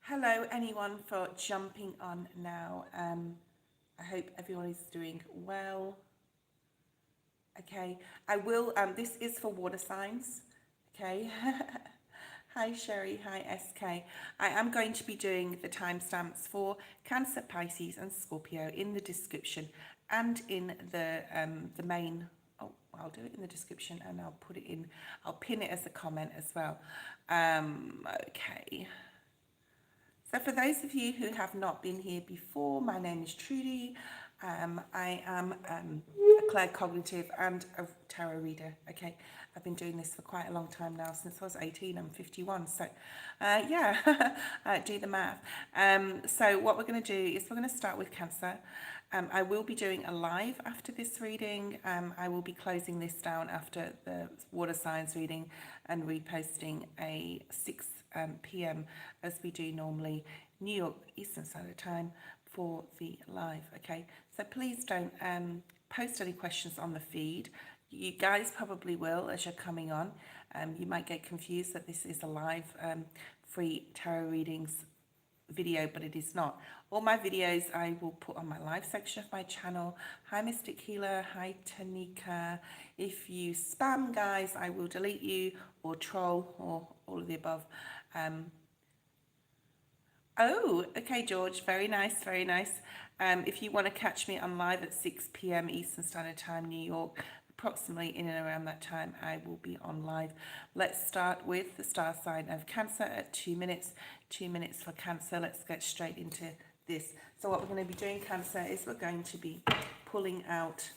Hello, anyone for jumping on now. I hope everyone is doing well. Okay, I will. This is for water signs. Okay. Hi Sherry. Hi SK. I am going to be doing the timestamps for Cancer, Pisces, and Scorpio in the description and in the main. Oh, I'll do it in the description and I'll put it in. I'll pin it as a comment as well. Okay. So for those of you who have not been here before, my name is Trudy. I am a claircognitive and a tarot reader. Okay, I've been doing this for quite a long time now, since I was 18. I'm 51, so yeah, do the math. So what we're going to do is we're going to start with Cancer. I will be doing a live after this reading. I will be closing this down after the water signs reading and reposting a 6 p.m. as we do normally, New York Eastern Standard Time, for the live. Okay, so please don't post any questions on the feed. You guys probably will as you're coming on. You might get confused that this is a live free tarot readings video, but it is not. All my videos I will put on my live section of my channel. Hi Mystic Healer, hi Tanika. If you spam, guys, I will delete you or troll or all of the above. Oh, okay, George, very nice, very nice. If you want to catch me on live at 6 p.m. Eastern Standard Time, New York, approximately in and around that time, I will be on live. Let's start with the star sign of Cancer at 2 minutes. 2 minutes for Cancer. Let's get straight into this. So what we're going to be doing, Cancer, is we're going to be pulling out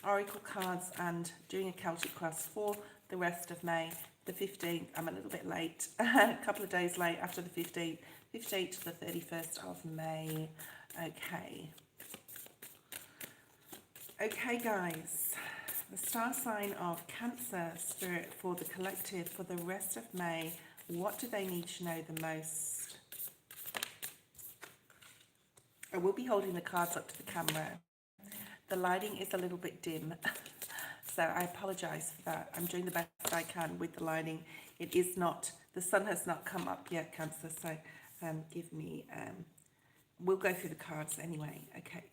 oracle cards and doing a Celtic cross for the rest of May. The 15th, I'm a little bit late, a couple of days late after the 15th to the 31st of May. Okay guys, the star sign of Cancer Spirit for the collective for the rest of May. What do they need to know the most? I will be holding the cards up to the camera. The lighting is a little bit dim, so I apologize for that. I'm doing the best I can with the lighting. It is not, the sun has not come up yet, Cancer, so give me, we'll go through the cards anyway. Okay,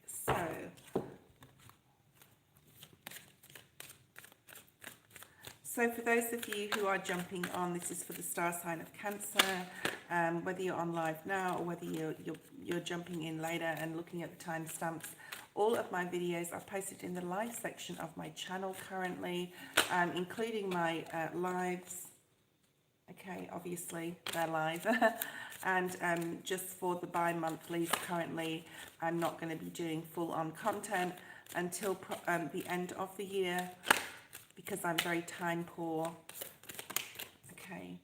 so for those of you who are jumping on, this is for the star sign of Cancer. Whether you're on live now or whether you're jumping in later and looking at the timestamps, all of my videos are posted in the live section of my channel currently, including my lives. Okay, obviously they're live. And just for the bi-monthlies currently, I'm not going to be doing full-on content until the end of the year, because I'm very time poor, okay,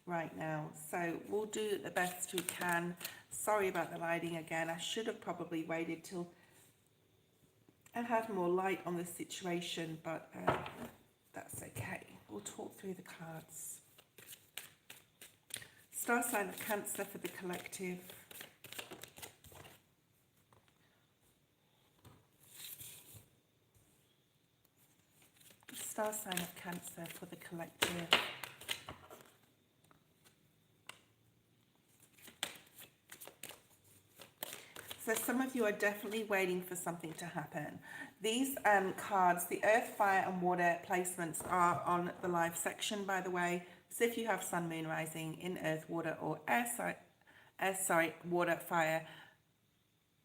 right now. So we'll do the best we can. Sorry about the lighting again. I should have probably waited till I had more light on the situation, but that's okay. We'll talk through the cards. Star sign of Cancer for the collective. Star sign of Cancer for the collective. So some of you are definitely waiting for something to happen. These cards, the Earth, Fire and Water placements are on the live section, by the way. So if you have Sun, Moon, Rising in Earth, Water or Air, Water, Fire,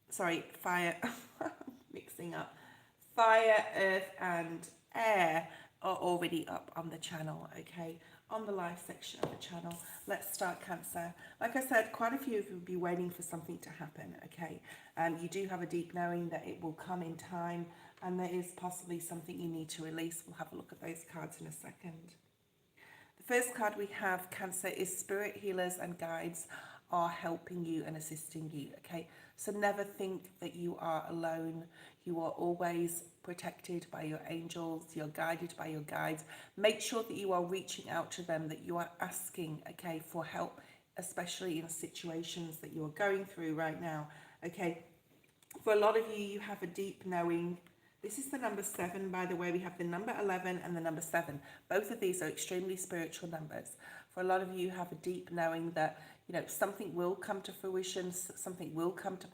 Fire, mixing up. Fire, Earth and Air are already up on the channel, okay, on the live section of the channel. Let's start, Cancer. Like I said, quite a few of you will be waiting for something to happen, okay. You do have a deep knowing that it will come in time, and there is possibly something you need to release. We'll have a look at those cards in a second. The first card we have, Cancer, is Spirit Healers and Guides are helping you and assisting you, okay. So never think that you are alone. You are always protected by your angels. You're guided by your guides. Make sure that you are reaching out to them, that you are asking, okay, for help, especially in situations that you're going through right now, okay. For a lot of you, you have a deep knowing. This is the number 7, by the way. We have the number 11 and the number 7. Both of these are extremely spiritual numbers. For a lot of you, you have a deep knowing that you know, something will come to fruition, something will come to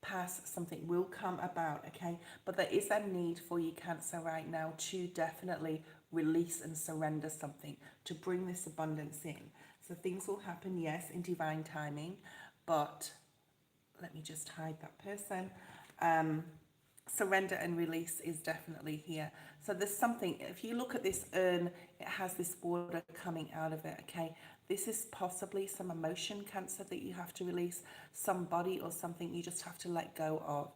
pass, something will come about, okay? But there is a need for you, Cancer, right now to definitely release and surrender something to bring this abundance in. So things will happen, yes, in divine timing, but let me just hide that person. Surrender and release is definitely here. So there's something, if you look at this urn, it has this water coming out of it, okay? This is possibly some emotion, Cancer, that you have to release, somebody or something you just have to let go of.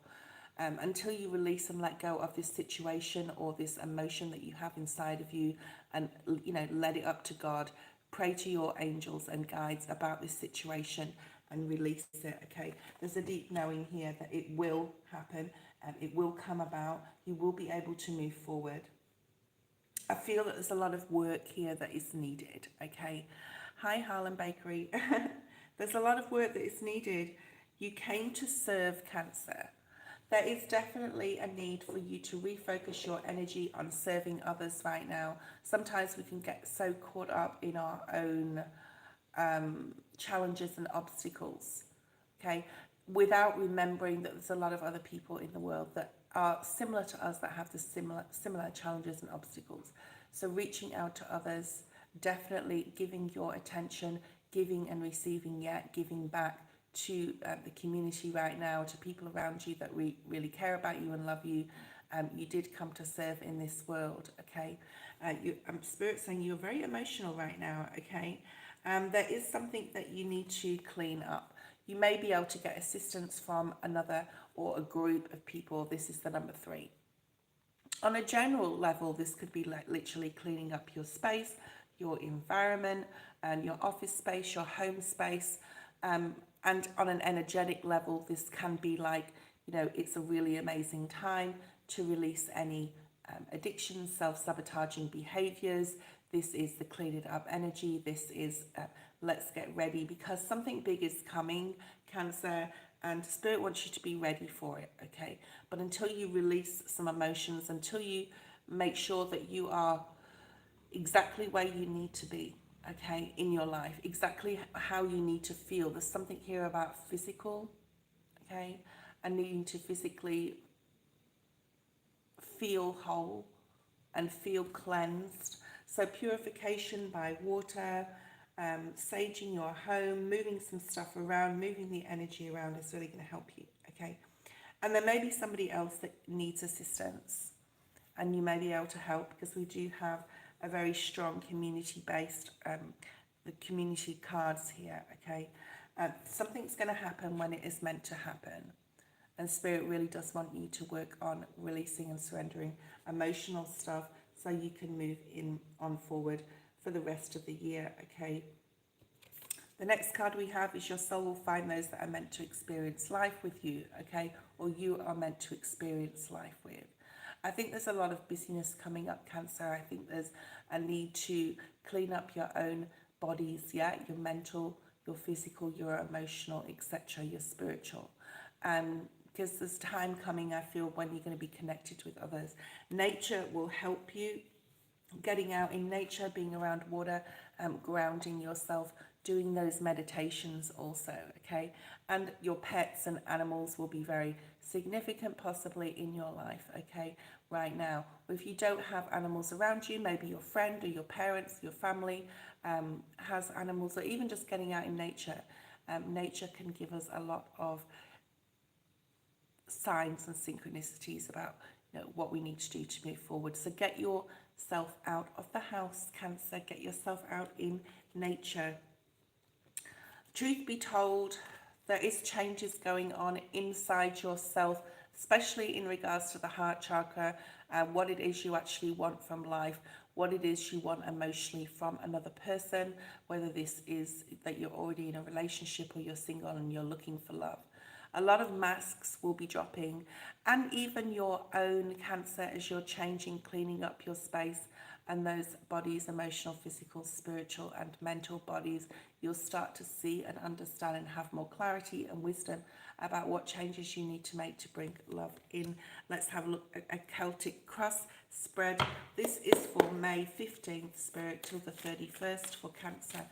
Until you release and let go of this situation or this emotion that you have inside of you, and, you know, let it up to God, pray to your angels and guides about this situation and release it, okay? There's a deep knowing here that it will happen and it will come about. You will be able to move forward. I feel that there's a lot of work here that is needed, okay? Hi, Harlem Bakery. There's a lot of work that is needed. You came to serve, Cancer. There is definitely a need for you to refocus your energy on serving others right now. Sometimes we can get so caught up in our own challenges and obstacles, okay, without remembering that there's a lot of other people in the world that are similar to us, that have the similar challenges and obstacles. So reaching out to others, definitely giving your attention, giving and receiving, yet giving back to the community right now, to people around you that really care about you and love you. You did come to serve in this world, okay? Spirit saying you're very emotional right now, okay? There is something that you need to clean up. You may be able to get assistance from another or a group of people. This is the number 3. On a general level, this could be like literally cleaning up your space, your environment, and your office space, your home space. And on an energetic level, this can be like, you know, it's a really amazing time to release any addictions, self-sabotaging behaviors. This is the clean it up energy. This is let's get ready, because something big is coming, Cancer, and Spirit wants you to be ready for it, okay? But until you release some emotions, until you make sure that you are exactly where you need to be, okay, in your life, exactly how you need to feel. There's something here about physical, okay, and needing to physically feel whole and feel cleansed. So purification by water, saging your home, moving some stuff around, moving the energy around is really going to help you, okay? And there may be somebody else that needs assistance, and you may be able to help, because we do have a very strong community-based, the community cards here, okay? Something's going to happen when it is meant to happen. And Spirit really does want you to work on releasing and surrendering emotional stuff so you can move on forward for the rest of the year, okay? The next card we have is your soul will find those that are meant to experience life with you, okay? Or you are meant to experience life with. I think there's a lot of busyness coming up, Cancer. I think there's a need to clean up your own bodies, yeah? Your mental, your physical, your emotional, etc., your spiritual. Because there's time coming, I feel, when you're going to be connected with others. Nature will help you. Getting out in nature, being around water, grounding yourself, doing those meditations also, okay? And your pets and animals will be very significant possibly in your life, okay, right now. If you don't have animals around you, maybe your friend or your parents, your family has animals, or even just getting out in nature. Nature can give us a lot of signs and synchronicities about, you know, what we need to do to move forward. So get yourself out of the house, Cancer. Get yourself out in nature. Truth be told, there is changes going on inside yourself, especially in regards to the heart chakra, what it is you actually want from life, what it is you want emotionally from another person, whether this is that you're already in a relationship or you're single and you're looking for love. A lot of masks will be dropping, and even your own, Cancer, as you're changing, cleaning up your space and those bodies, emotional, physical, spiritual and mental bodies, you'll start to see and understand and have more clarity and wisdom about what changes you need to make to bring love in. Let's have a look at a Celtic cross spread. This is for May 15th, Spirit, till the 31st for Cancer.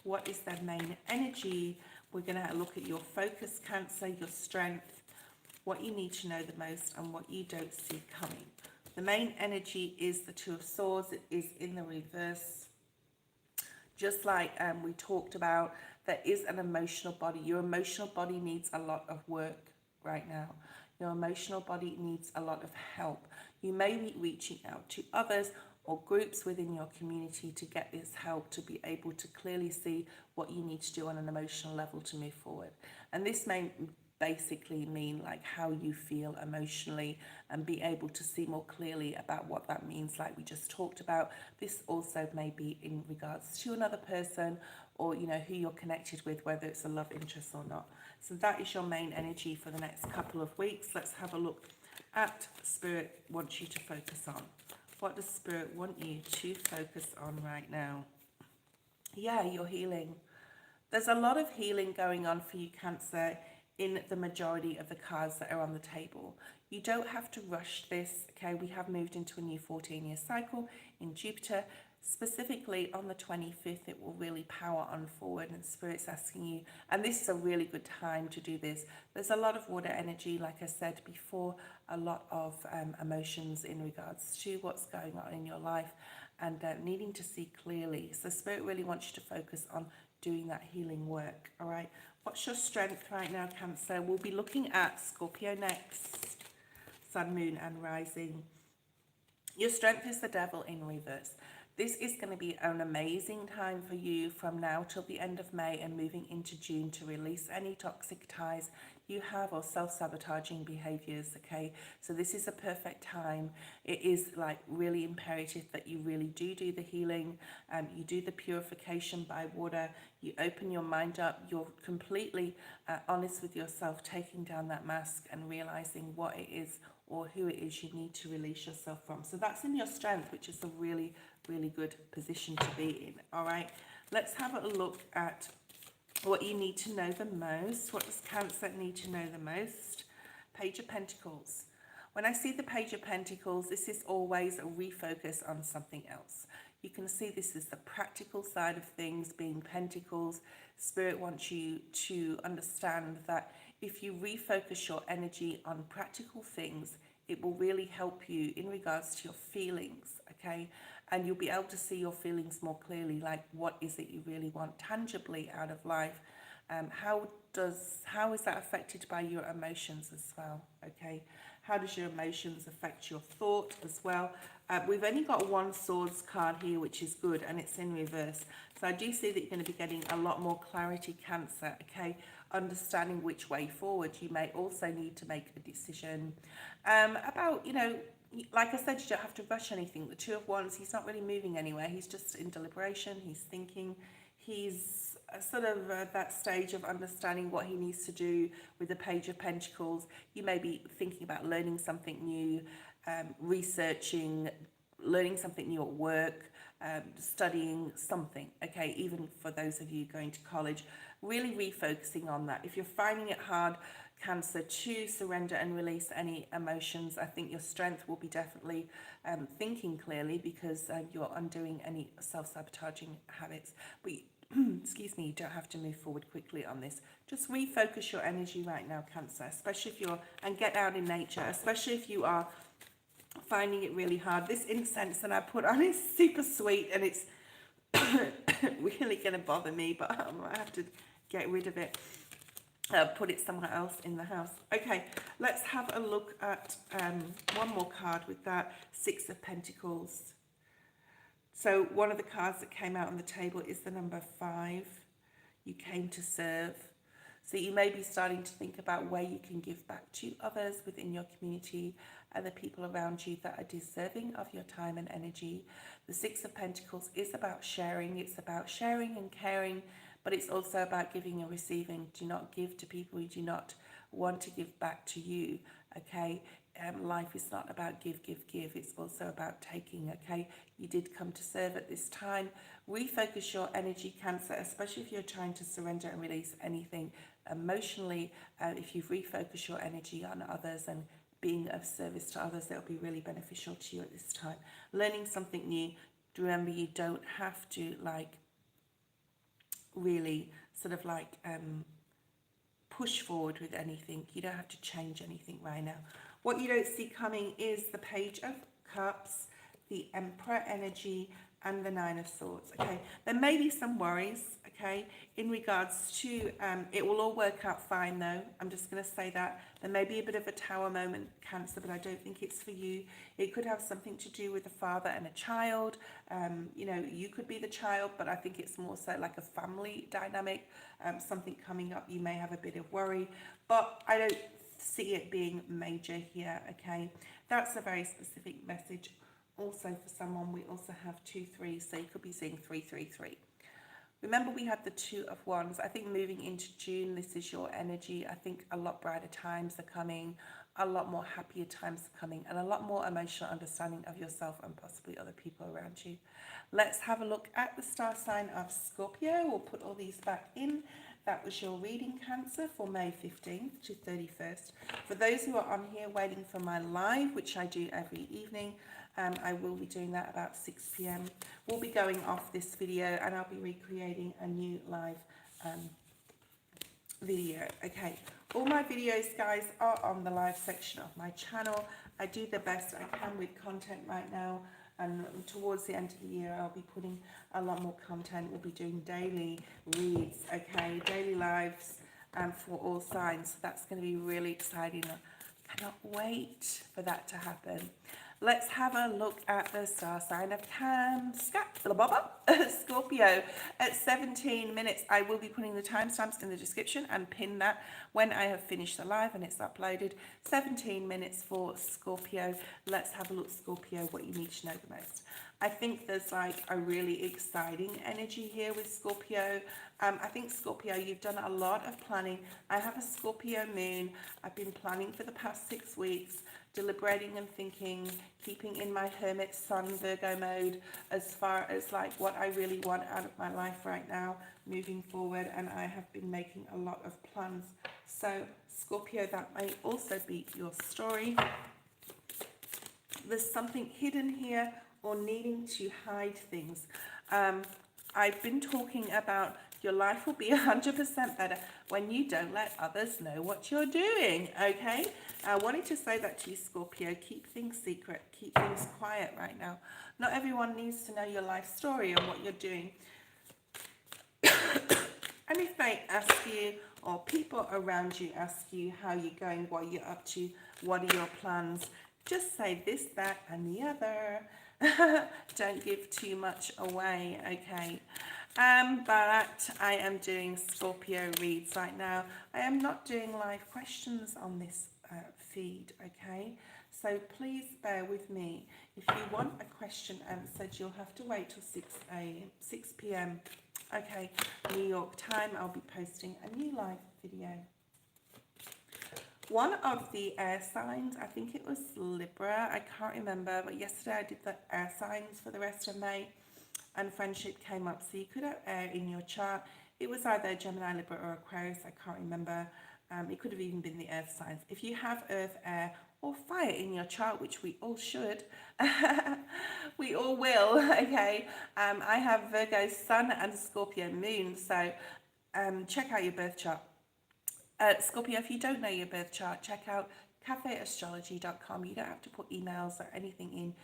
What is their main energy? We're going to look at your focus, Cancer, your strength, what you need to know the most, and what you don't see coming. The main energy is the Two of Swords. It is in the reverse. Just like we talked about, there is an emotional body. Your emotional body needs a lot of work right now. Your emotional body needs a lot of help. You may be reaching out to others or groups within your community to get this help, to be able to clearly see what you need to do on an emotional level to move forward. And this may basically mean like how you feel emotionally, and be able to see more clearly about what that means, like we just talked about. This also may be in regards to another person, or you know, who you're connected with, whether it's a love interest or not. So that is your main energy for the next couple of weeks. Let's have a look at Spirit wants you to focus on. What does Spirit want you to focus on right now? Yeah, you're healing. There's a lot of healing going on for you, Cancer, in the majority of the cards that are on the table. You don't have to rush this, okay? We have moved into a new 14-year cycle in Jupiter. Specifically on the 25th, it will really power on forward, and Spirit's asking you, and this is a really good time to do this. There's a lot of water energy, like I said before, a lot of emotions in regards to what's going on in your life, and needing to see clearly. So Spirit really wants you to focus on doing that healing work, all right? What's your strength right now, Cancer? We'll be looking at Scorpio next. Sun, Moon, and Rising. Your strength is the Devil in reverse. This is going to be an amazing time for you from now till the end of May and moving into June to release any toxic ties you have or self-sabotaging behaviors, okay? So this is a perfect time. It is like really imperative that you really do the healing. You do the purification by water. You open your mind up. You're completely honest with yourself, taking down that mask and realizing what it is or who it is you need to release yourself from. So that's in your strength, which is a really, really good position to be in. All right, let's have a look at what you need to know the most. What does Cancer need to know the most? Page of Pentacles. When I see the Page of Pentacles, this is always a refocus on something else. You can see this is the practical side of things, being Pentacles. Spirit wants you to understand that if you refocus your energy on practical things, it will really help you in regards to your feelings, okay? And you'll be able to see your feelings more clearly, like what is it you really want tangibly out of life. How is that affected by your emotions as well, okay? How does your emotions affect your thought as well? We've only got one Swords card here, which is good, and it's in reverse. So I do see that you're going to be getting a lot more clarity, Cancer, okay? Understanding which way forward. You may also need to make a decision about, you know, like I said, you don't have to rush anything. The Two of Wands, he's not really moving anywhere. He's just in deliberation. He's thinking. He's sort of at that stage of understanding what he needs to do with the Page of Pentacles. You may be thinking about learning something new, researching, learning something new at work, studying something, okay, even for those of you going to college, really refocusing on that. If you're finding it hard, Cancer, to surrender and release any emotions, I think your strength will be definitely thinking clearly, because you're undoing any self-sabotaging habits. But excuse me, you don't have to move forward quickly on this. Just refocus your energy right now, Cancer, especially if you're, and get out in nature, especially if you are finding it really hard. This incense that I put on is super sweet, and it's really going to bother me, but I might have to get rid of it. Put it somewhere else in the house. Okay, let's have a look at one more card with that Six of Pentacles. So one of the cards that came out on the table is the number 5. You came to serve. So you may be starting to think about where you can give back to others within your community and the people around you that are deserving of your time and energy. The Six of Pentacles is about sharing. It's about sharing and caring, but it's also about giving and receiving. Do not give to people who do not want to give back to you, okay? Life is not about give. It's also about taking, okay? You did come to serve at this time. Refocus your energy, Cancer, especially if you're trying to surrender and release anything emotionally. If you refocus your energy on others and being of service to others, that'll be really beneficial to you at this time. Learning something new. Remember, you don't have to really sort of like push forward with anything. You don't have to change anything right now. What you don't see coming is the Page of Cups, the Emperor energy, and the Nine of Swords. Okay, there may be some worries, okay, in regards to it will all work out fine though. I'm just going to say that there may be a bit of a Tower moment, Cancer, but I don't think it's for you. It could have something to do with a father and a child. You know, you could be the child, but I think it's more so like a family dynamic. Something coming up, you may have a bit of worry, but I don't see it being major here. Okay, that's a very specific message. Also for someone, we also have 2-3, so you could be seeing 3-3-3. Remember, we had the Two of Wands. I think moving into June, this is your energy. I think a lot brighter times are coming, a lot more happier times are coming, and a lot more emotional understanding of yourself and possibly other people around you. Let's have a look at the star sign of Scorpio. We'll put all these back in. That was your reading, Cancer, for May 15th to 31st. For those who are on here waiting for my live, which I do every evening, I will be doing that about 6 p.m. We'll be going off this video and I'll be recreating a new live video. Okay, all my videos, guys, are on the live section of my channel. I do the best I can with content right now, and towards the end of the year I'll be putting a lot more content. We'll be doing daily reads, okay, daily lives for all signs. So that's going to be really exciting. I cannot wait for that to happen. Let's have a look at the star sign of Scorpio at 17 minutes. I will be putting the timestamps in the description and pin that when I have finished the live and it's uploaded. 17 minutes for Scorpio. Let's have a look, Scorpio, what you need to know the most. I think there's like a really exciting energy here with Scorpio. I think, Scorpio, you've done a lot of planning. I have a Scorpio moon. I've been planning for the past 6 weeks, deliberating and thinking, keeping in my Hermit Sun Virgo mode as far as like what I really want out of my life right now, moving forward. And I have been making a lot of plans. So, Scorpio, that may also be your story. There's something hidden here, or needing to hide things. I've been talking about your life will be 100% better when you don't let others know what you're doing, okay? I wanted to say that to you, Scorpio. Keep things secret. Keep things quiet right now. Not everyone needs to know your life story and what you're doing. And if they ask you, or people around you ask you how you're going, what you're up to, what are your plans, just say this, that, and the other. Don't give too much away, okay? But I am doing Scorpio reads right now. I am not doing live questions on this feed, okay? So please bear with me. If you want a question answered, you'll have to wait till 6 p.m. Okay, New York time. I'll be posting a new live video. One of the air signs, I think it was Libra, I can't remember, but yesterday I did the air signs for the rest of May, and friendship came up. So you could have air in your chart. It was either Gemini, Libra, or Aquarius, I can't remember. It could have even been the earth signs. If you have earth, air, or fire in your chart, which we all should, we all will, okay? I have Virgo sun and Scorpio moon, so check out your birth chart. Scorpio, if you don't know your birth chart, check out cafeastrology.com. You don't have to put emails or anything in.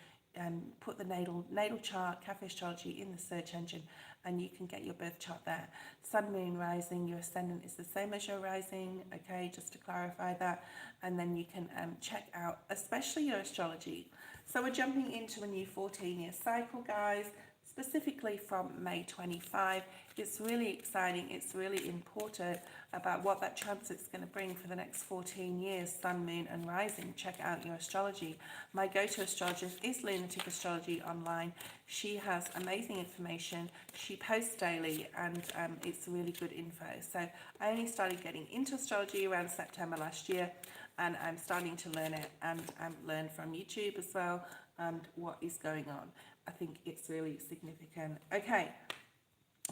Put the natal chart, Cafe Astrology, in the search engine, and you can get your birth chart there. Sun, moon, rising, your ascendant is the same as your rising, okay, just to clarify that. And then you can check out especially your astrology. So we're jumping into a new 14-year cycle, guys, specifically from May 25. It's really exciting. It's really important about what that transit's going to bring for the next 14 years, sun, moon, and rising. Check out your astrology. My go-to astrologist is Lunatic Astrology Online. She has amazing information. She posts daily, and it's really good info. So I only started getting into astrology around September last year, and I'm starting to learn it and learn from YouTube as well, and what is going on. I think it's really significant. Okay.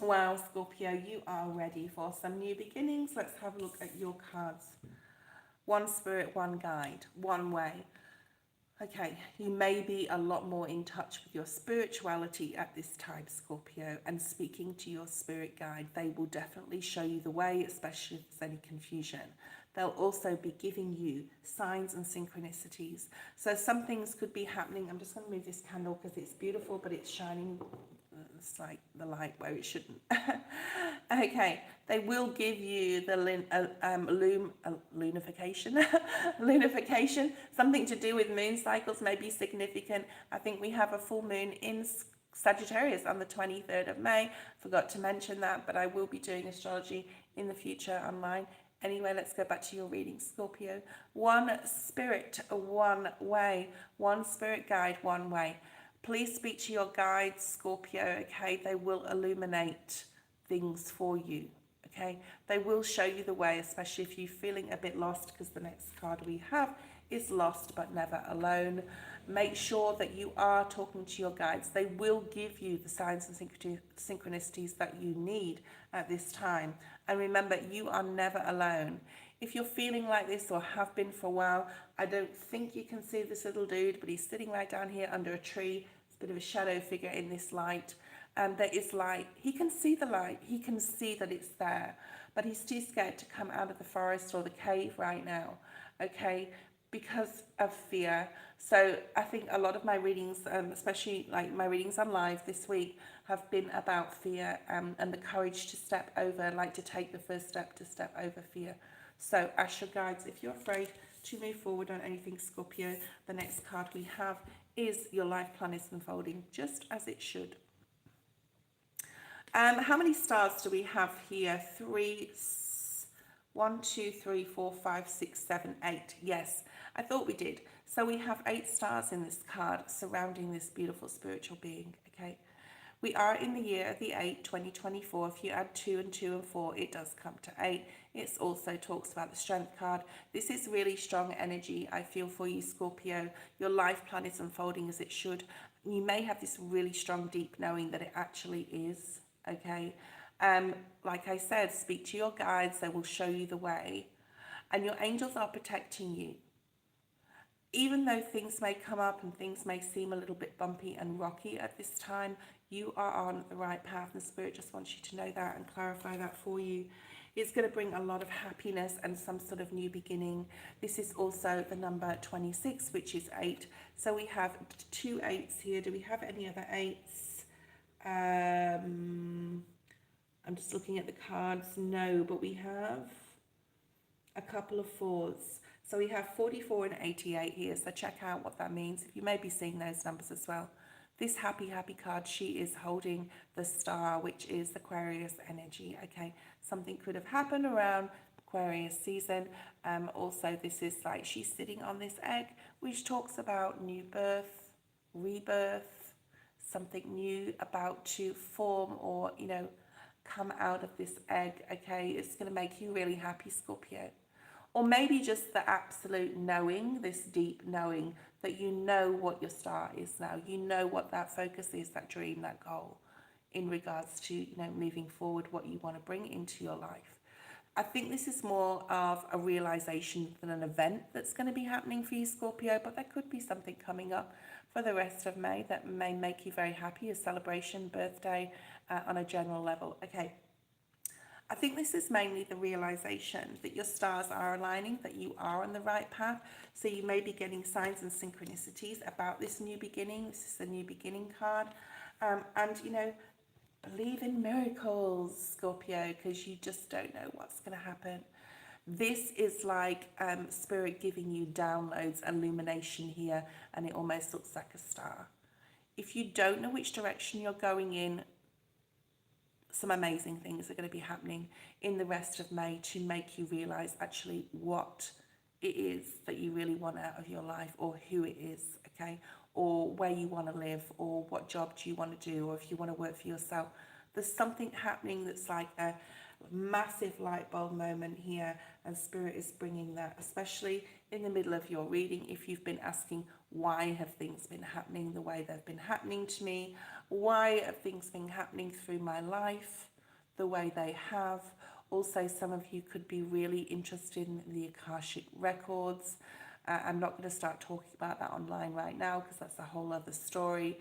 Wow, Scorpio, you are ready for some new beginnings. Let's have a look at your cards. One spirit, one guide, one way. Okay, you may be a lot more in touch with your spirituality at this time, Scorpio, and speaking to your spirit guide. They will definitely show you the way, especially if there's any confusion. They'll also be giving you signs and synchronicities. So some things could be happening. I'm just going to move this candle because it's beautiful, but it's shining. It's like the light where it shouldn't. Okay, they will give you the lunification, lunification, something to do with moon cycles may be significant. I think we have a full moon in Sagittarius on the 23rd of May. Forgot to mention that, but I will be doing astrology in the future online. Anyway, let's go back to your reading, Scorpio. One spirit, one way. One spirit guide, one way. Please speak to your guides, Scorpio, okay? They will illuminate things for you, okay? They will show you the way, especially if you're feeling a bit lost, because the next card we have is lost but never alone. Make sure that you are talking to your guides. They will give you the signs and synchronicities that you need at this time. And remember, you are never alone. If you're feeling like this or have been for a while, I don't think you can see this little dude, but he's sitting right down here under a tree. It's a bit of a shadow figure in this light. There is light. He can see the light. He can see that it's there, but he's too scared to come out of the forest or the cave right now, okay, because of fear. So I think a lot of my readings, especially like my readings on live this week, have been about fear and the courage to step over, like to take the first step to step over fear. So ask your guides if you're afraid to move forward on anything, Scorpio. The next card we have is your life plan is unfolding just as it should. How many stars do we have here? 1, 2, 3, 4, 5, 6, 7, 8. Yes, I thought we did. So we have 8 stars in this card surrounding this beautiful spiritual being, okay? We are in the year of the 8, 2024. If you add 2 and 2 and 4, it does come to 8. It also talks about the strength card. This is really strong energy, I feel, for you, Scorpio. Your life plan is unfolding as it should. You may have this really strong, deep knowing that it actually is, okay? Like I said, speak to your guides. They will show you the way. And your angels are protecting you. Even though things may come up and things may seem a little bit bumpy and rocky at this time, you are on the right path, and the Spirit just wants you to know that and clarify that for you. It's going to bring a lot of happiness and some sort of new beginning. This is also the number 26, which is 8. So we have 2 8s here. Do we have any other 8s? I'm just looking at the cards. No, but we have a couple of 4s. So we have 44 and 88 here. So check out what that means. If you may be seeing those numbers as well. This happy card, she is holding the star, which is Aquarius energy. Okay, something could have happened around Aquarius season. Also, this is like she's sitting on this egg, which talks about new birth, rebirth, something new about to form or, you know, come out of this egg. Okay, it's going to make you really happy, Scorpio. Or maybe just the absolute knowing, this deep knowing that you know what your star is now. You know what that focus is, that dream, that goal in regards to, you know, moving forward, what you want to bring into your life. I think this is more of a realization than an event that's going to be happening for you, Scorpio, but there could be something coming up for the rest of May that may make you very happy, a celebration, birthday on a general level. Okay. I think this is mainly the realization that your stars are aligning, that you are on the right path. So you may be getting signs and synchronicities about this new beginning. This is the new beginning card. And, you know, believe in miracles, Scorpio, because you just don't know what's going to happen. This is like Spirit giving you downloads, illumination here, and it almost looks like a star. If you don't know which direction you're going in, some amazing things are going to be happening in the rest of May to make you realize actually what it is that you really want out of your life, or who it is, okay, or where you want to live, or what job do you want to do, or if you want to work for yourself. There's something happening that's like a massive light bulb moment here, and Spirit is bringing that, especially in the middle of your reading. If you've been asking, why have things been happening the way they've been happening to me? Why have things been happening through my life the way they have? Also, some of you could be really interested in the Akashic records. I'm not going to start talking about that online right now because that's a whole other story.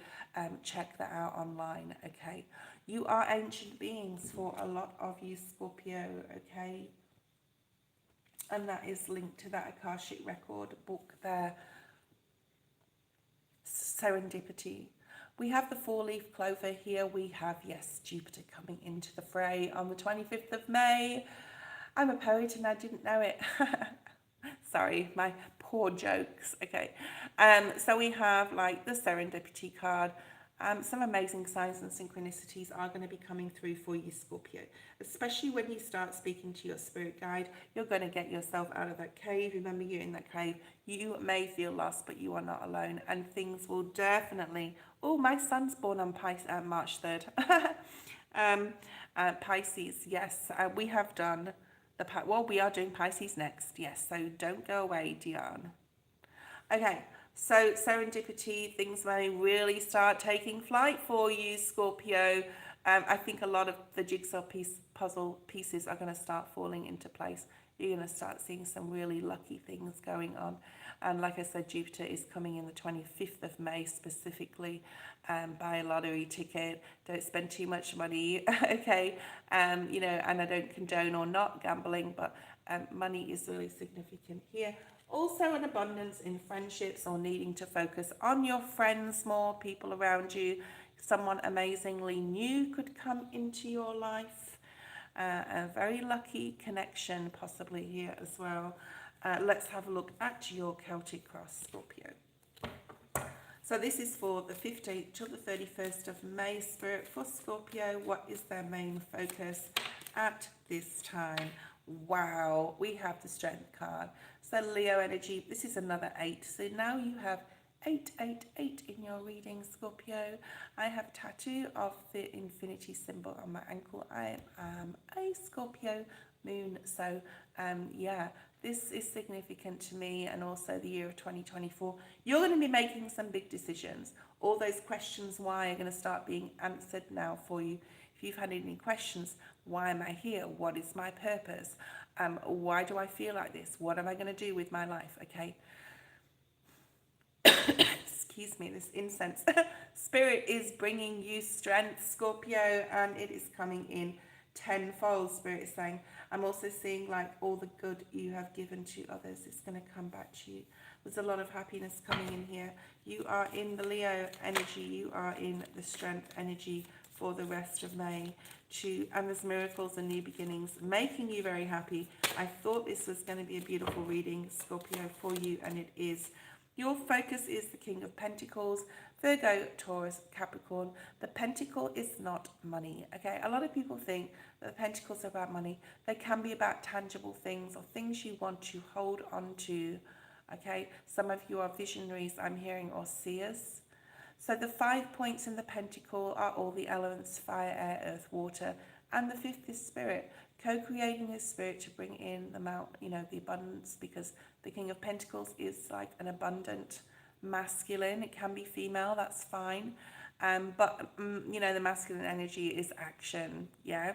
Check that out online, okay? You are ancient beings for a lot of you, Scorpio, okay? And that is linked to that Akashic record book there, Serendipity. We have the four-leaf clover here. We have, yes, Jupiter coming into the fray on the 25th of May. I'm a poet and I didn't know it. Sorry, my poor jokes. Okay. So we have like the Serendipity card. Some amazing signs and synchronicities are going to be coming through for you, Scorpio. Especially when you start speaking to your spirit guide, you're going to get yourself out of that cave. Remember, you're in that cave. You may feel lost, but you are not alone. And things will definitely... Oh, my son's born on March 3rd. Pisces, yes. We have done... Well, we are doing Pisces next. Yes, so don't go away, Dion. Okay. So serendipity, things may really start taking flight for you, Scorpio. I think a lot of the jigsaw puzzle pieces are going to start falling into place. You're going to start seeing some really lucky things going on. And like I said, Jupiter is coming in the 25th of May specifically. Buy a lottery ticket. Don't spend too much money, okay? You know, and I don't condone or not gambling, but money is really significant here. Also an abundance in friendships or needing to focus on your friends more, people around you. Someone amazingly new could come into your life. A very lucky connection possibly here as well. Let's have a look at your Celtic cross, Scorpio. So this is for the 15th till the 31st of May, Spirit, for Scorpio. What is their main focus at this time? Wow, we have the Strength card. So Leo energy, this is another 8. So now you have 888 in your reading, Scorpio. I have a tattoo of the infinity symbol on my ankle. I am a Scorpio moon. So yeah, this is significant to me, and also the year of 2024. You're going to be making some big decisions. All those questions why are going to start being answered now for you. If you've had any questions, why am I here? What is my purpose? Why do I feel like this? What am I going to do with my life? Okay. Excuse me, this incense. Spirit is bringing you strength, Scorpio, and it is coming in tenfold. Spirit is saying, I'm also seeing like all the good you have given to others is going to come back to you. There's a lot of happiness coming in here. You are in the Leo energy. You are in the strength energy for the rest of May. And there's miracles and new beginnings making you very happy. I thought this was going to be a beautiful reading, Scorpio, for you, and it is. Your focus is the King of Pentacles, Virgo, Taurus, Capricorn. The pentacle is not money, okay? A lot of people think that the pentacles are about money. They can be about tangible things or things you want to hold on to, okay? Some of you are visionaries, I'm hearing, or seers. So the 5 points in the pentacle are all the elements: fire, air, earth, water, and the 5th is spirit. Co-creating this spirit to bring in the abundance, because the King of Pentacles is like an abundant masculine. It can be female, that's fine. But the masculine energy is action, yeah?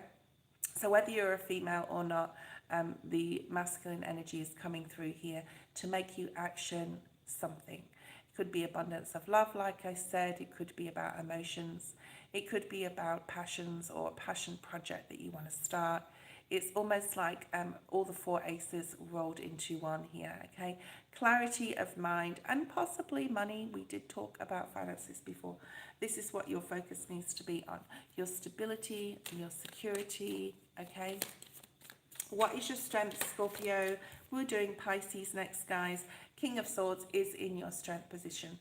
So whether you're a female or not, the masculine energy is coming through here to make you action something. Could be abundance of love, like I said. It could be about emotions. It could be about passions or a passion project that you want to start. It's almost like all the 4 aces rolled into one here, okay? Clarity of mind and possibly money. We did talk about finances before. This is what your focus needs to be on. Your stability, your security, okay? What is your strength, Scorpio? We're doing Pisces next, guys. King of Swords is in your strength position.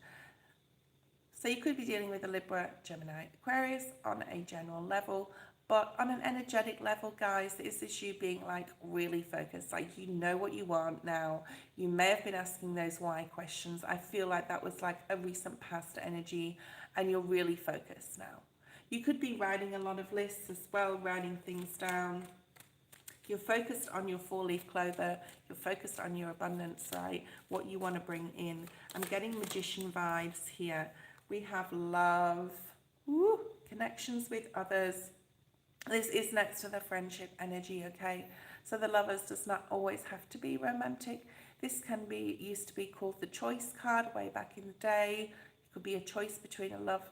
So you could be dealing with a Libra, Gemini, Aquarius on a general level, but on an energetic level, guys, is this you being like really focused? Like you know what you want now. You may have been asking those why questions. I feel like that was like a recent past energy, and you're really focused now. You could be writing a lot of lists as well, writing things down. You're focused on your 4-leaf clover. You're focused on your abundance, right? What you want to bring in. I'm getting magician vibes here. We have love, connections with others. This is next to the friendship energy, okay? So the lovers does not always have to be romantic. This can be, used to be called the choice card way back in the day. It could be a choice between a love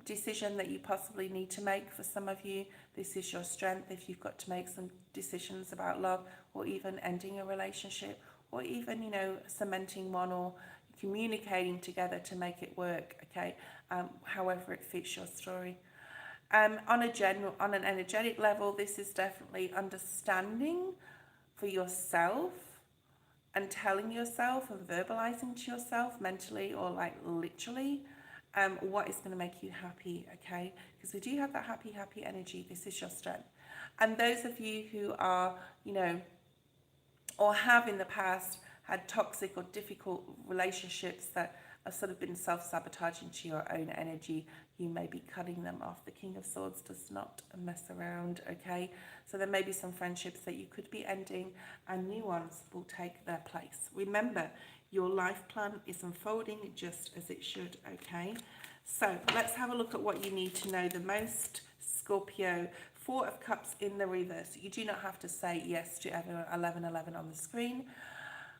decision that you possibly need to make. For some of you, this is your strength if you've got to make some decisions about love, or even ending a relationship, or even, you know, cementing one, or communicating together to make it work, okay? However it fits your story. On an energetic level, this is definitely understanding for yourself and telling yourself and verbalizing to yourself mentally or like literally what is going to make you happy, okay? Because we do have that happy energy. This is your strength. And those of you who are, you know, or have in the past had toxic or difficult relationships that have sort of been self-sabotaging to your own energy, you may be cutting them off. The King of Swords does not mess around, okay? So there may be some friendships that you could be ending, and new ones will take their place. Remember, your life plan is unfolding just as it should, okay? So let's have a look at what you need to know the most, Scorpio. Four of Cups in the reverse. You do not have to say yes to 1111 on the screen.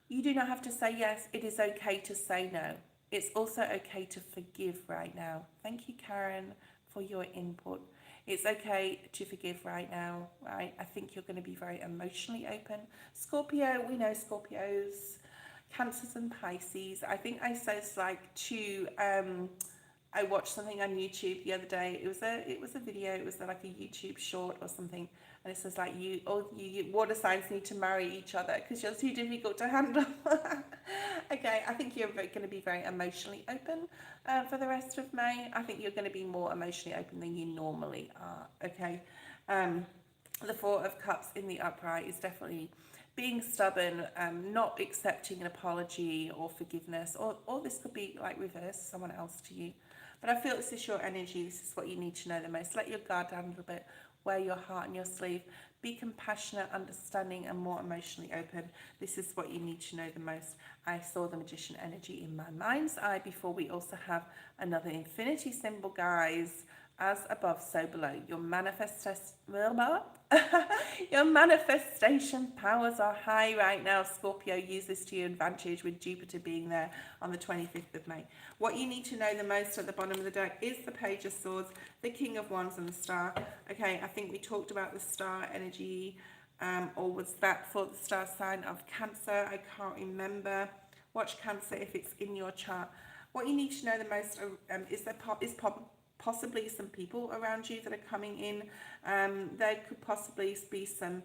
You do not have to say yes. It is okay to say no. It's also okay to forgive right now. Thank you, Karen, for your input. It's okay to forgive right now, right? I think you're going to be very emotionally open. Scorpio, we know Scorpios, Cancers and Pisces. I think I said like to, I watched something on YouTube the other day. It was a video. It was like a YouTube short or something, and it says like you water signs need to marry each other because you're too difficult to handle. Okay, I think you're going to be very emotionally open for the rest of May. I think you're going to be more emotionally open than you normally are. Okay, the Four of Cups in the upright is definitely being stubborn, not accepting an apology or forgiveness, or this could be like reverse, someone else to you. But I feel this is your energy. This is what you need to know the most. Let your guard down a little bit. Wear your heart on your sleeve. Be compassionate, understanding, and more emotionally open. This is what you need to know the most. I saw the Magician energy in my mind's eye before. We also have another infinity symbol, guys. As above, so below. Your manifestation powers are high right now, Scorpio. Use this to your advantage with Jupiter being there on the 25th of May. What you need to know the most at the bottom of the deck is the Page of Swords, the King of Wands, and the Star. Okay, I think we talked about the Star energy, or was that for the star sign of Cancer? I can't remember. Watch Cancer if it's in your chart. What you need to know the most is possibly some people around you that are coming in. There could possibly be some.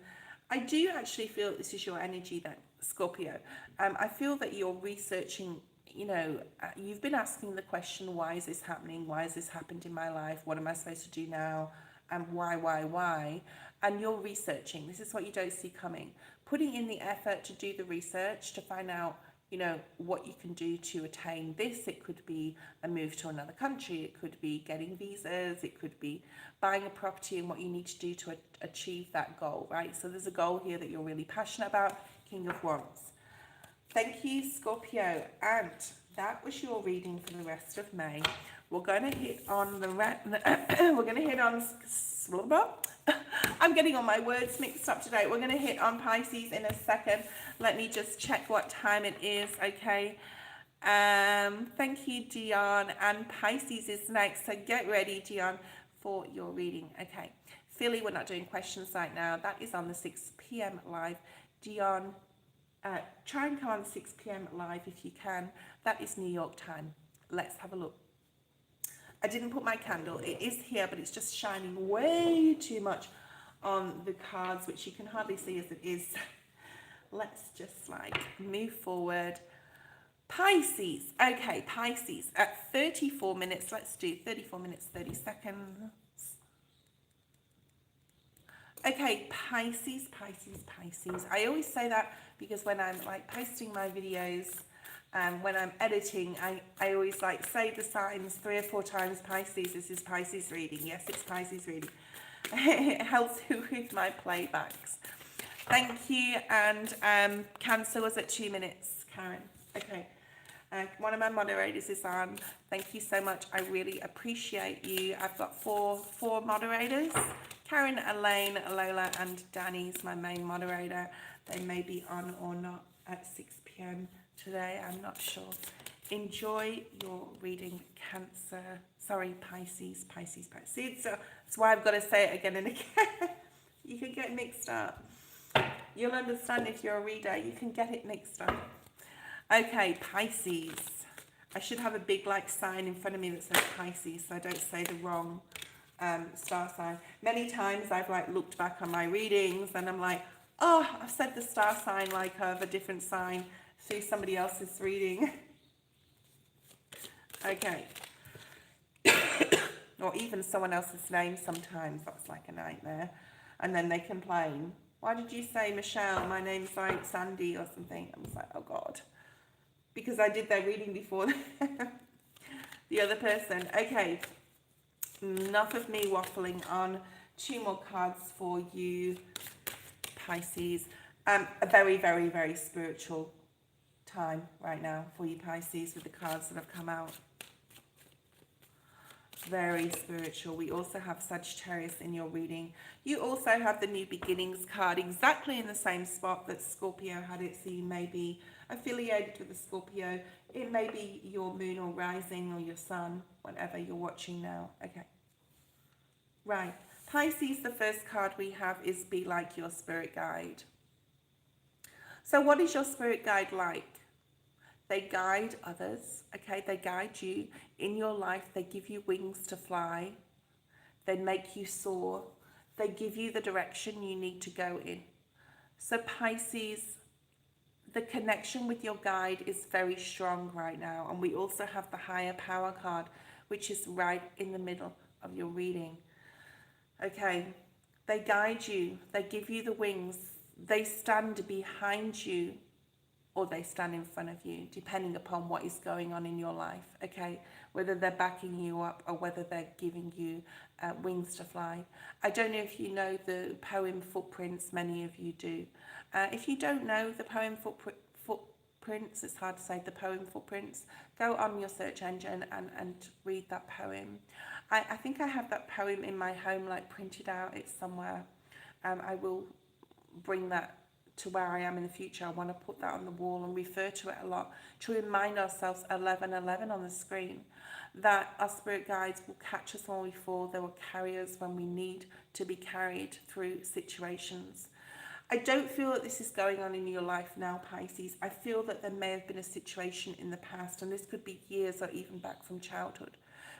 I do actually feel this is your energy, that Scorpio. I feel that you're researching. You know, you've been asking the question, why is this happening? Why has this happened in my life? What am I supposed to do now? And why? And you're researching. This is what you don't see coming. Putting in the effort to do the research to find out, you know, what you can do to attain this. It could be a move to another country. It could be getting visas. It could be buying a property and what you need to do to achieve that goal, right? So there's a goal here that you're really passionate about. King of Wands. Thank you, Scorpio. And that was your reading for the rest of May. We're going to hit on I'm getting all my words mixed up today. We're going to hit on Pisces in a second. Let me just check what time it is, okay? Thank you, Dion. And Pisces is next, so get ready, Dion, for your reading. Okay, Philly, we're not doing questions right now. That is on the 6 p.m. live. Dion, try and come on 6 p.m. live if you can. That is New York time. Let's have a look. I didn't put my candle. It is here, but it's just shining way too much on the cards, which you can hardly see as it is. Let's just like move forward. Pisces. Okay, Pisces at 34 minutes. Let's do 34 minutes, 30 seconds. Okay, Pisces. I always say that because when I'm like posting my videos, when I'm editing, I always like say the signs 3 or 4 times. Pisces, this is Pisces reading. Yes, it's Pisces reading. It helps with my playbacks. Thank you. And Cancer was at 2 minutes, Karen. Okay. One of my moderators is on. Thank you so much. I really appreciate you. I've got four moderators. Karen, Elaine, Lola, and Danny's my main moderator. They may be on or not. at 6 p.m. today. I'm not sure. Enjoy your reading, Cancer. Sorry, Pisces. So that's why I've got to say it again and again. You can get mixed up. You'll understand if you're a reader. You can get it mixed up. Okay, Pisces. I should have a big sign in front of me that says Pisces so I don't say the wrong star sign. Many times I've looked back on my readings and I'm like, oh, I've said the star sign of a different sign through somebody else's reading. Okay. Or even someone else's name sometimes. That's like a nightmare. And then they complain. Why did you say Michelle? My name's Sandy or something. I was like, oh God. Because I did their reading before the other person. Okay. Enough of me waffling on. 2 more cards for you, Pisces. A very, very, very spiritual time right now for you, Pisces, with the cards that have come out. Very spiritual. We also have Sagittarius in your reading. You also have the New Beginnings card exactly in the same spot that Scorpio had it. So you may be affiliated with the Scorpio. It may be your moon or rising or your sun, whatever you're watching now. Okay. Right. Pisces, the first card we have is Be Like Your Spirit Guide. So what is your spirit guide like? They guide others, okay? They guide you in your life. They give you wings to fly. They make you soar. They give you the direction you need to go in. So Pisces, the connection with your guide is very strong right now. And we also have the higher power card, which is right in the middle of your reading. Okay, they guide you. They give you the wings. They stand behind you, or they stand in front of you, depending upon what is going on in your life, okay? Whether they're backing you up or whether they're giving you wings to fly. I don't know if you know the poem Footprints, many of you do. If you don't know the poem Footprints, it's hard to say, the poem Footprints, go on your search engine and read that poem. I think I have that poem in my home, printed out, it's somewhere. I will bring that to where I am in the future. I want to put that on the wall and refer to it a lot to remind ourselves 1111 on the screen, that our spirit guides will catch us when we fall. They will carry us when we need to be carried through situations. I don't feel that this is going on in your life now, Pisces. I feel that there may have been a situation in the past, and this could be years or even back from childhood,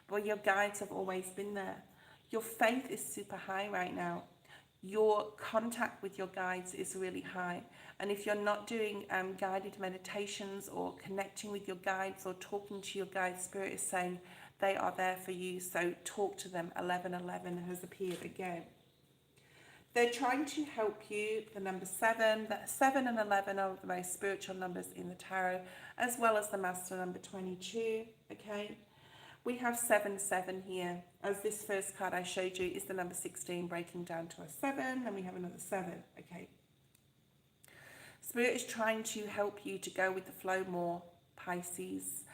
but your guides have always been there. Your faith is super high right now. Your contact with your guides is really high. And if you're not doing guided meditations or connecting with your guides or talking to your guides, Spirit is saying they are there for you. So talk to them. 1111 has appeared again. They're trying to help you. The number 7, that 7 and 11 are the most spiritual numbers in the tarot, as well as the master number 22. Okay. We have 7 here, as this first card I showed you is the number 16 breaking down to a 7, and we have another 7, okay. Spirit is trying to help you to go with the flow more, Pisces.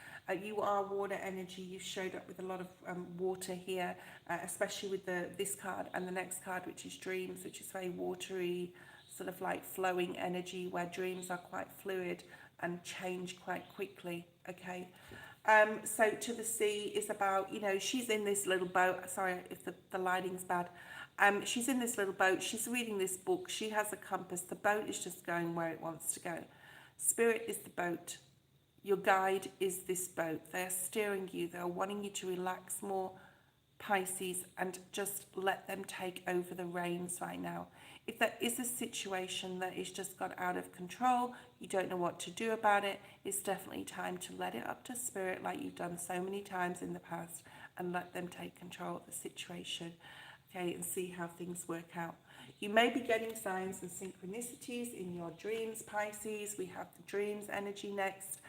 You are water energy. You showed up with a lot of water here, especially with this card and the next card, which is dreams, which is very watery, sort of flowing energy, where dreams are quite fluid and change quite quickly, okay. So to the sea is about, she's in this little boat. Sorry if the lighting's bad. She's in this little boat. She's reading this book. She has a compass. The boat is just going where it wants to go. Spirit is the boat. Your guide is this boat. They are steering you. They are wanting you to relax more, Pisces, and just let them take over the reins right now. If there is a situation that is just got out of control, you don't know what to do about it, it's definitely time to let it up to Spirit, like you've done so many times in the past, and let them take control of the situation, okay, and see how things work out. You may be getting signs and synchronicities in your dreams, Pisces. We have the dreams energy next.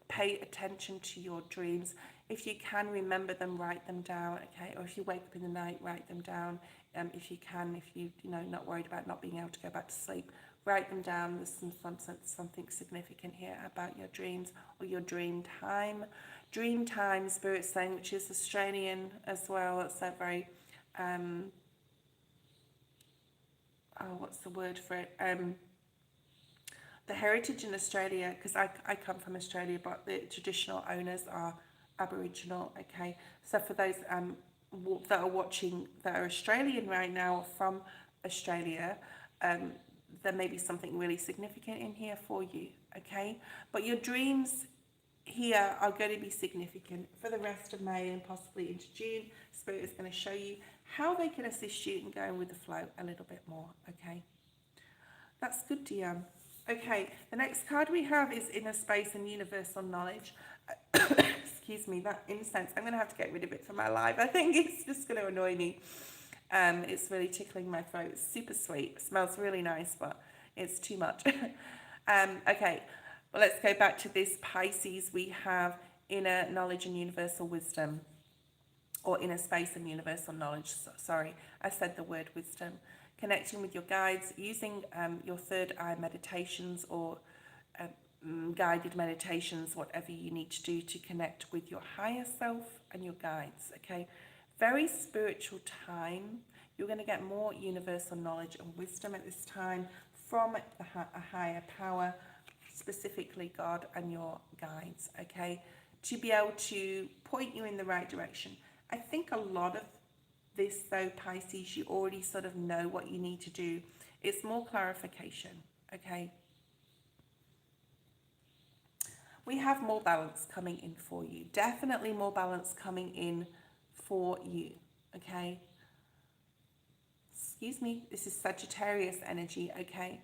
Pay attention to your dreams. If you can remember them, write them down, okay? Or if you wake up in the night, write them down. If you can, if you not worried about not being able to go back to sleep, write them down. There's something significant here about your dreams or your dream time. Dream time, Spirit saying, which is Australian as well. It's a very, what's the word for it? the heritage in Australia, because I come from Australia, but the traditional owners are Aboriginal, okay? So for those that are watching that are Australian right now or from Australia, there may be something really significant in here for you, okay? But your dreams here are going to be significant for the rest of May and possibly into June. Spirit is going to show you how they can assist you in going with the flow a little bit more, okay? That's good, Diane. Okay, the next card we have is Inner Space and Universal Knowledge. Excuse me, that incense, I'm going to have to get rid of it for my live. I think it's just going to annoy me. It's really tickling my throat. It's super sweet. It smells really nice, but it's too much. Okay, well, let's go back to this Pisces. We have Inner Knowledge and Universal Wisdom, or Inner Space and Universal Knowledge. Sorry, I said the word wisdom. Connecting with your guides, using your third eye meditations or guided meditations, whatever you need to do to connect with your higher self and your guides, okay? Very spiritual time. You're going to get more universal knowledge and wisdom at this time from a higher power, specifically God and your guides, okay? To be able to point you in the right direction. I think a lot of this, though, Pisces, you already sort of know what you need to do. It's more clarification, okay? We have more balance coming in for you. Definitely more balance coming in for you, okay? Excuse me, this is Sagittarius energy, okay?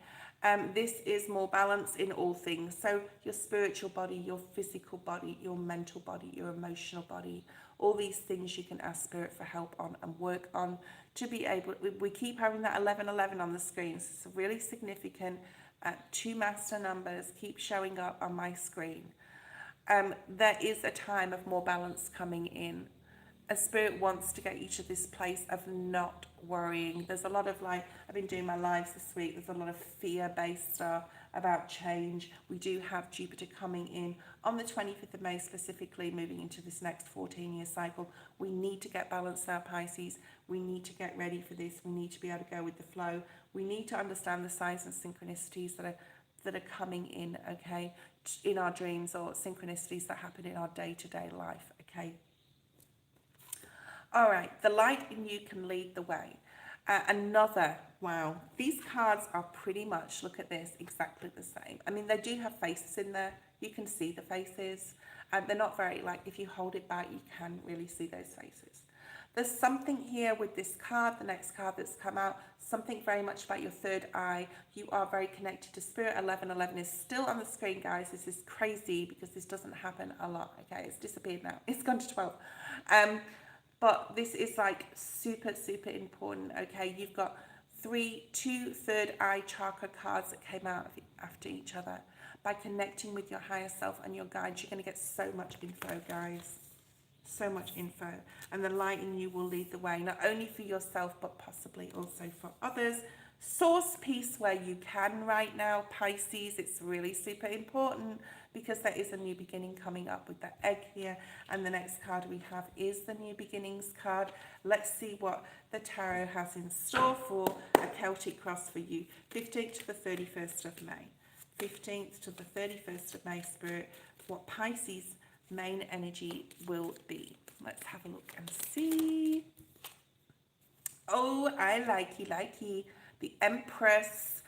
This is more balance in all things. So your spiritual body, your physical body, your mental body, your emotional body, all these things you can ask Spirit for help on and work on to be able, we keep having that 1111 on the screen. So it's really significant. Two master numbers keep showing up on my screen. There is a time of more balance coming in. A Spirit wants to get you to this place of not worrying. There's a lot of, like, I've been doing my lives this week, there's a lot of fear-based stuff about change. We do have Jupiter coming in on the 25th of May, specifically moving into this next 14-year cycle. We need to get balanced now, Pisces. We need to get ready for this. We need to be able to go with the flow. We need to understand the signs and synchronicities that are coming in, okay, in our dreams, or synchronicities that happen in our day-to-day life, okay. All right, the light in you can lead the way. Wow, these cards are pretty much, look at this, exactly the same. I mean, they do have faces in there. You can see the faces. They're not very, like, if you hold it back, you can really see those faces. There's something here with this card, the next card that's come out, something very much about your third eye. You are very connected to Spirit. 1111 is still on the screen, guys. This is crazy because this doesn't happen a lot, okay? It's disappeared now. It's gone to 12. But this is like super, super important, okay? You've got two third eye chakra cards that came out after each other. By connecting with your higher self and your guides, you're going to get so much info, guys. So much info. And the light in you will lead the way, not only for yourself, but possibly also for others. Source peace where you can right now, Pisces. It's really super important because there is a new beginning coming up with that egg here. And the next card we have is the new beginnings card. Let's see what the tarot has in store for a Celtic cross for you. 15th to the 31st of May. 15th to the 31st of May, Spirit, what Pisces main energy will be. Let's have a look and see. Oh, I likey. The Empress,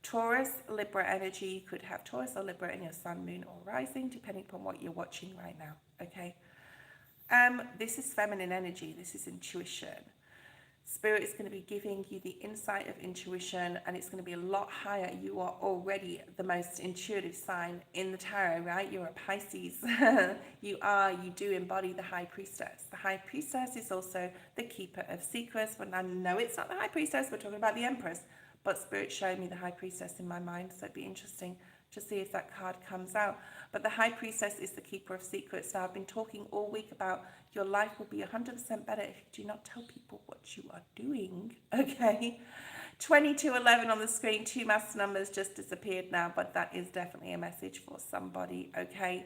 Taurus, Libra energy. You could have Taurus or Libra in your sun, moon, or rising, depending upon what you're watching right now, okay? This is feminine energy. This is intuition. Spirit is going to be giving you the insight of intuition, and it's going to be a lot higher. You are already the most intuitive sign in the tarot, right? You're a Pisces. You do embody the High Priestess. The High Priestess is also the keeper of secrets. But I know it's not the High Priestess, we're talking about the Empress. But Spirit showed me the High Priestess in my mind, so it'd be interesting to see if that card comes out. But the High Priestess is the keeper of secrets. Now, I've been talking all week about your life will be 100% better if you do not tell people what you are doing, okay? 2211 on the screen, two master numbers just disappeared now, but that is definitely a message for somebody, okay?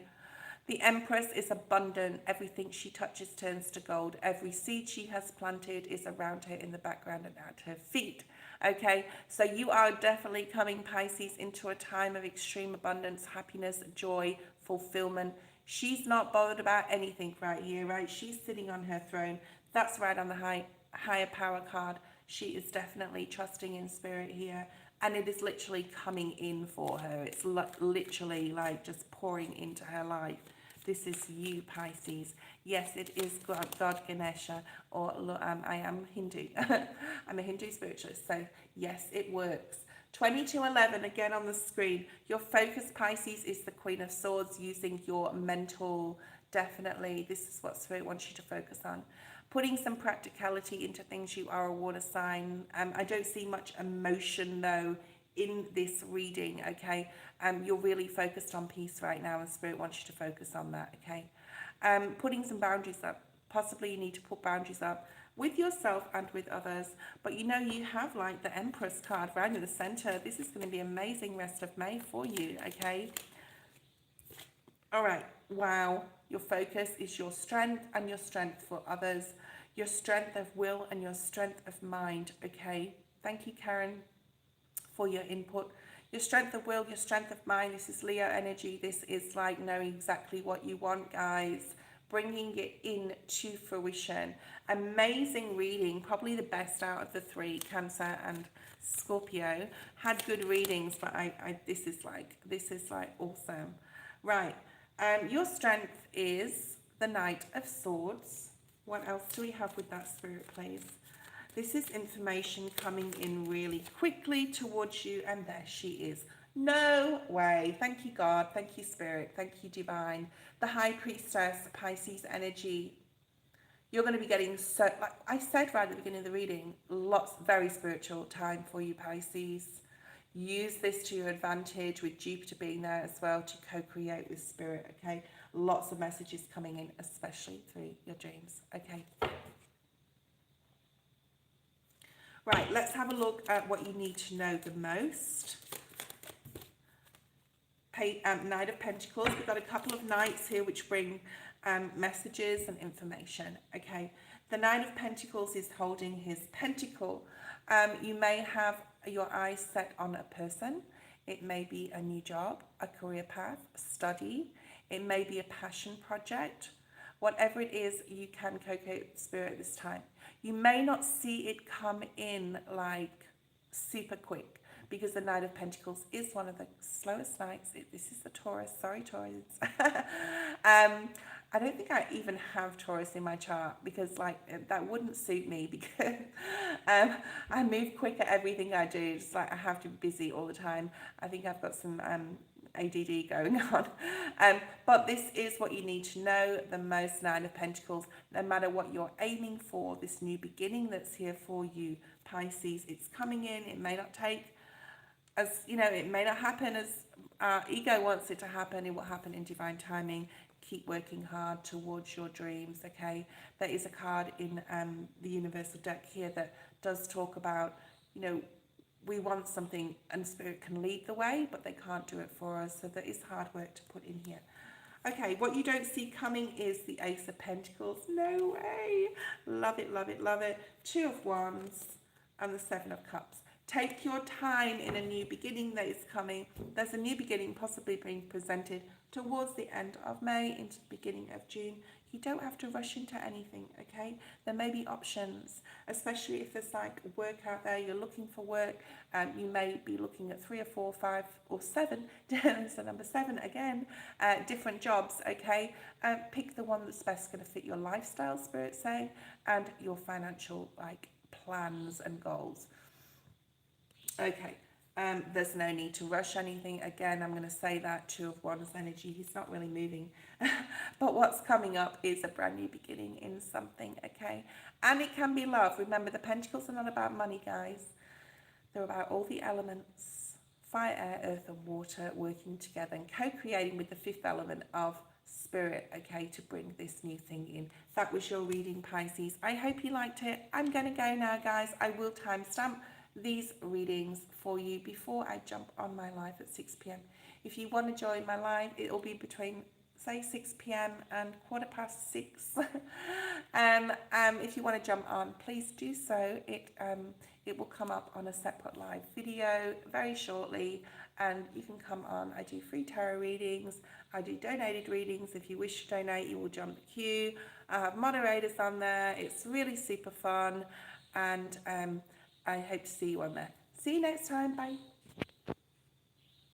The Empress is abundant. Everything she touches turns to gold. Every seed she has planted is around her in the background and at her feet. Okay, so you are definitely coming, Pisces, into a time of extreme abundance, happiness, joy, fulfillment. She's not bothered about anything right here, right? She's sitting on her throne. That's right on the higher power card. She is definitely trusting in spirit here, and it is literally coming in for her. It's literally like just pouring into her life. This is you, Pisces. Yes, it is God Ganesha, or I am Hindu. I'm a Hindu spiritualist, so yes, it works. 2211 again on the screen. Your focus, Pisces, is the Queen of Swords, using your mental. Definitely, this is what Spirit wants you to focus on. Putting some practicality into things. You are a water sign. I don't see much emotion though in this reading, okay? You're really focused on peace right now, and Spirit wants you to focus on that, okay? Putting some boundaries up. Possibly you need to put boundaries up with yourself and with others. But you know, you have like the Empress card right in the center. This is going to be amazing rest of May for you, okay? All right. Wow. Your focus is your strength and your strength for others, your strength of will and your strength of mind, okay? Thank you, Karen, for your input. Your strength of will, your strength of mind. This is Leo energy. This is like knowing exactly what you want, guys. Bringing it in to fruition. Amazing reading. Probably the best out of the three. Cancer and Scorpio had good readings, but this is like awesome. Right. Your strength is the Knight of Swords. What else do we have with that, Spirit, please? This is information coming in really quickly towards you, and there she is. No way. Thank you, God. Thank you, Spirit. Thank you, Divine. The High Priestess, Pisces energy. You're going to be getting so, like I said right at the beginning of the reading, very spiritual time for you, Pisces. Use this to your advantage, with Jupiter being there as well to co-create with Spirit, okay? Lots of messages coming in, especially through your dreams, okay? Right, let's have a look at what you need to know the most. Knight of Pentacles. We've got a couple of knights here which bring messages and information, okay? The Knight of Pentacles is holding his pentacle. You may have your eyes set on a person. It may be a new job, a career path, study. It may be a passion project. Whatever it is, you can co-create with Spirit this time. You may not see it come in like super quick, because the Knight of Pentacles is one of the slowest knights. This is the Taurus. Sorry, Taurus. I don't think I even have Taurus in my chart, because like that wouldn't suit me, because I move quick at everything I do. It's like I have to be busy all the time. I think I've got some ADD going on. But this is what you need to know the most, Nine of Pentacles. No matter what you're aiming for, this new beginning that's here for you, Pisces, it's coming in. It may not take as, you know, it may not happen as our ego wants it to happen. It will happen in divine timing. Keep working hard towards your dreams, okay? There is a card in the universal deck here that does talk about, you know, we want something and Spirit can lead the way, but they can't do it for us. So there is hard work to put in here. Okay, what you don't see coming is the Ace of Pentacles. No way. Love it, love it, love it. Two of Wands and the Seven of Cups. Take your time in a new beginning that is coming. There's a new beginning possibly being presented towards the end of May into the beginning of June. You don't have to rush into anything, okay? There may be options, especially if there's like work out there, you're looking for work, you may be looking at 3 or 4, 5 or 7, so number 7 again, different jobs, okay? Pick the one that's best going to fit your lifestyle, Spirit saying, and your financial like plans and goals. Okay, there's no need to rush anything. Again, I'm going to say that Two of Wands energy, he's not really moving. But what's coming up is a brand new beginning in something, okay? And it can be love. Remember, the Pentacles are not about money, guys. They're about all the elements, fire, air, earth and water, working together and co-creating with the fifth element of Spirit, okay, to bring this new thing in. That was your reading, Pisces. I hope you liked it. I'm going to go now, guys. I will timestamp these readings for you before I jump on my live at 6 p.m. If you want to join my live, it'll be between say 6 p.m. and 6:15. If you want to jump on, please do so. It it will come up on a separate live video very shortly, and you can come on. I do free tarot readings, I do donated readings. If you wish to donate, you will jump the queue. I have moderators on there. It's really super fun, and I hope to see you on there. See you next time. Bye.